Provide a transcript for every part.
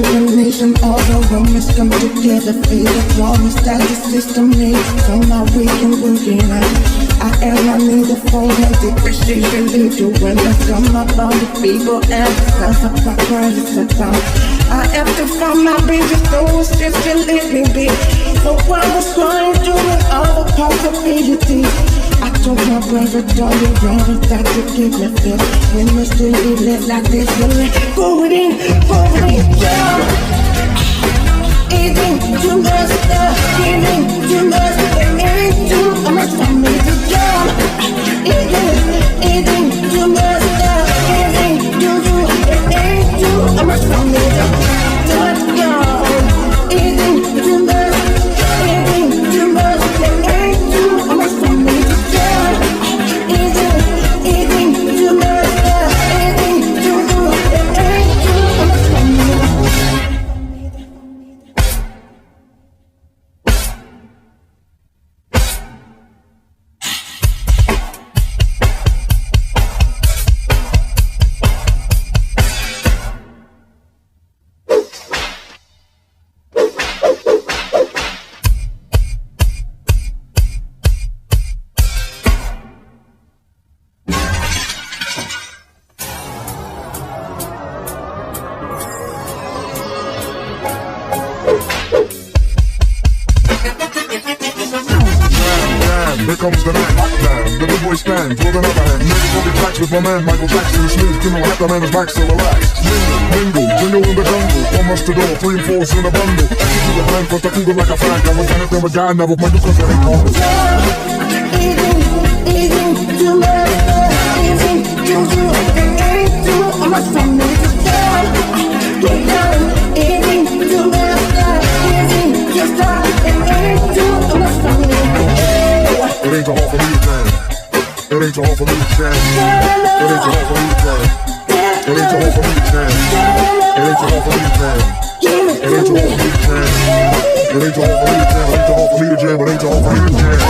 combination, all the romance come together, feel the promise that the system needs. So now we can work it out. I need the forehead, depreciation, leave you when I come up on the people and the sense of my credits about. I have to find my business, so it's just to let me be. So I was trying to doing all the possibilities. I told my brother, don't be ready, that you give me fit. When we still live like this, go it in, yeah. Eating too much stuff, eating too much, eating too much for me to jump. Eating too much stuff, eating too much for me to jump. Eating too much, eating too much, too much for me to jump. Eating too much stuff, eating too much for me to jump. Here comes the night, lockdown, the big boy stands with another hand. Niggas will be tracks with my man Michael Jackson. Smooth criminal, half the man is back, so relax. Mingle, jingle in the jungle. From us to door, 3 and 4's in a bundle. Execute the plan, first I cool like a flag. I was gonna tell a guy, never mind, because I ain't called. Eating too much, eating too much for me to stop. Get down, eating too much, eating just stop. Too much for me. It ain't too hard for me to jam. It ain't too hard for me to jam. It ain't too hard for me to jam. It ain't too hard for me to jam. It ain't too hard for me to jam. It ain't too hard for me to jam. It ain't too hard for me to jam. It ain't too hard for me to jam. It ain't too hard for me to jam.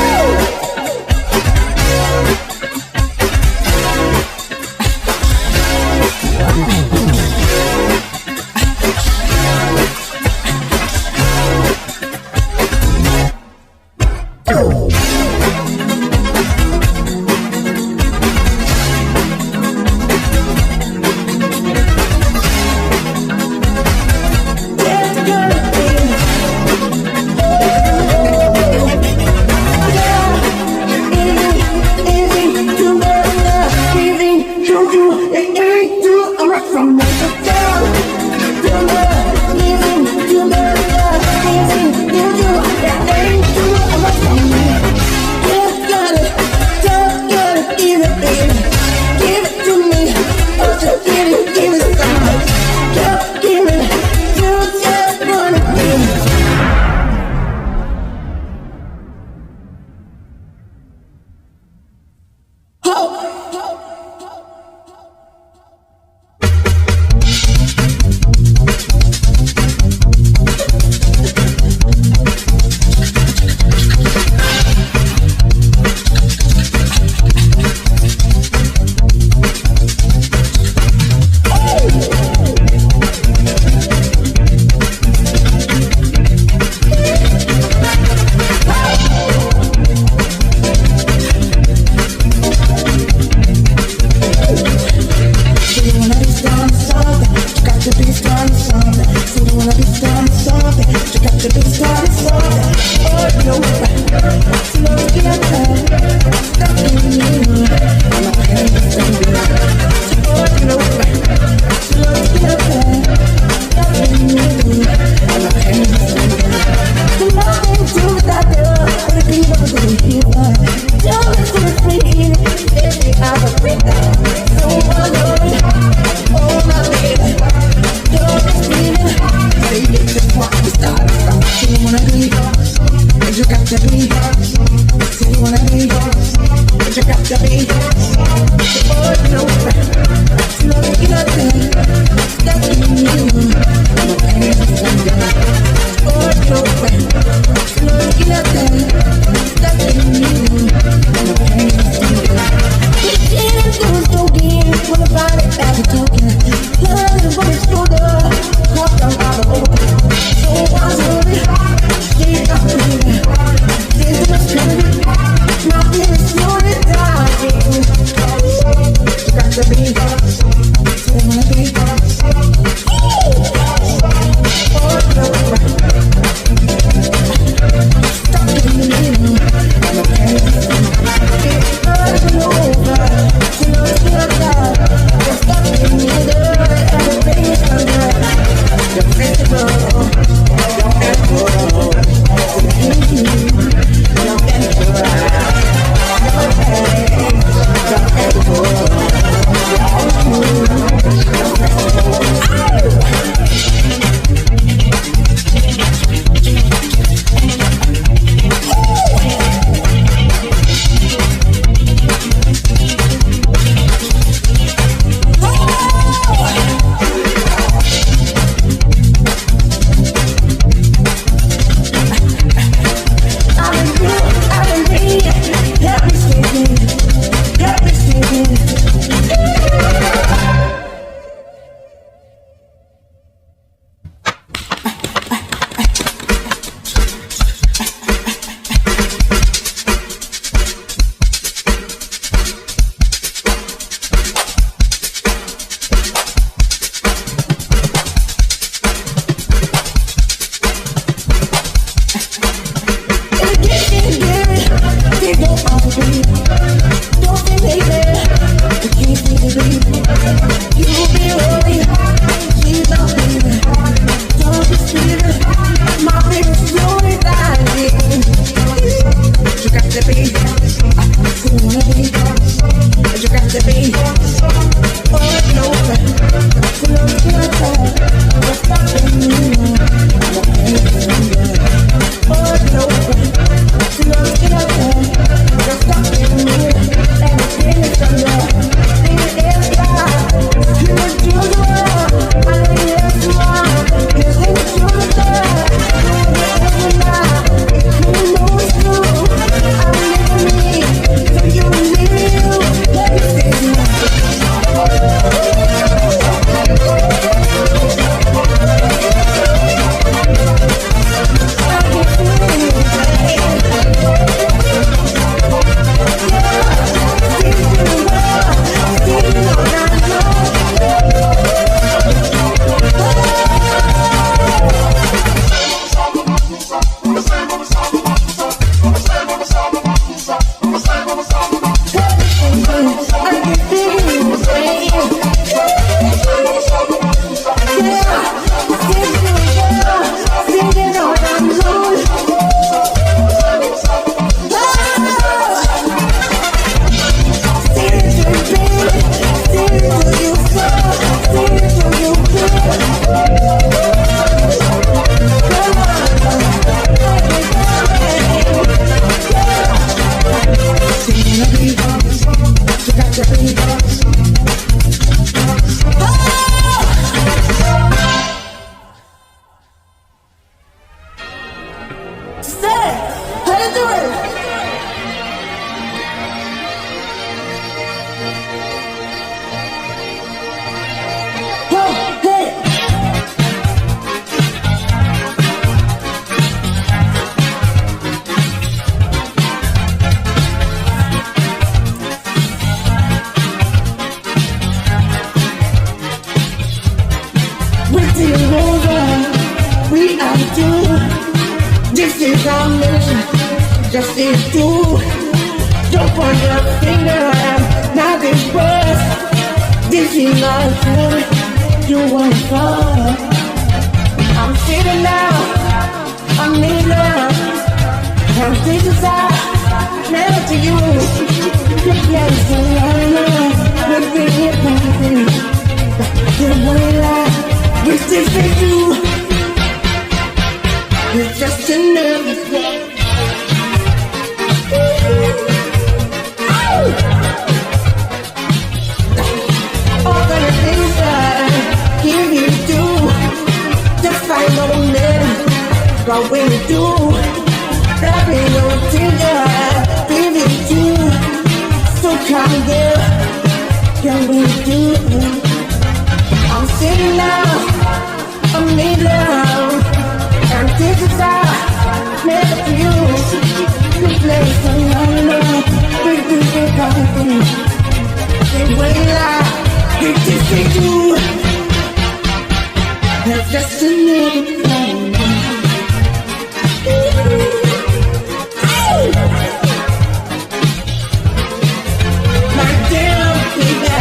You got your ego. Say, how you doing? We are two. This is our mission. Just is two. Don't point your finger at now this was. This is not good. You want fun. I'm sitting now. I'm kneeling. And this is our never to you. The place to learn. We'll bring it back. The way life. We still say you. It's just another day. All the things that I give you do, just find no minute. What will you do? There be no thing that I give you do. So come here, can we do? I'm sitting now. I'm kneeling, and this is our never to you. The place to learn, we do it all. The way life, we just say do. It's just another plan. My dear baby.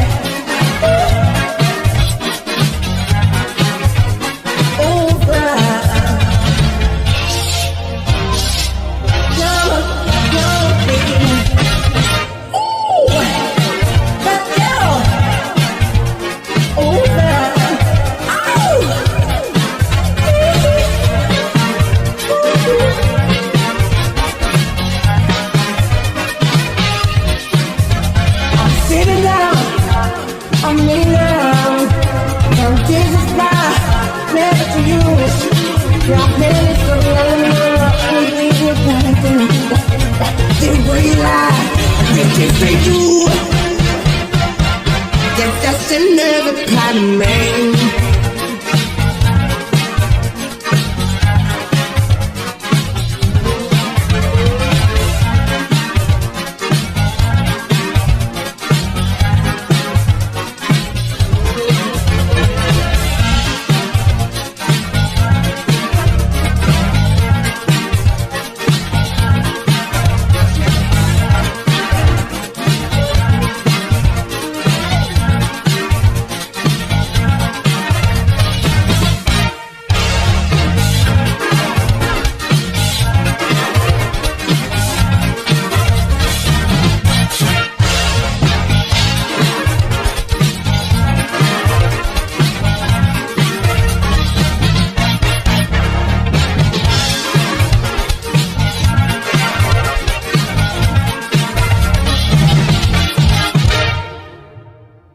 I'm kneeling, and this is why never to you. Your minutes so long, we leave you back. The way life, we just say do. That's just another part of me.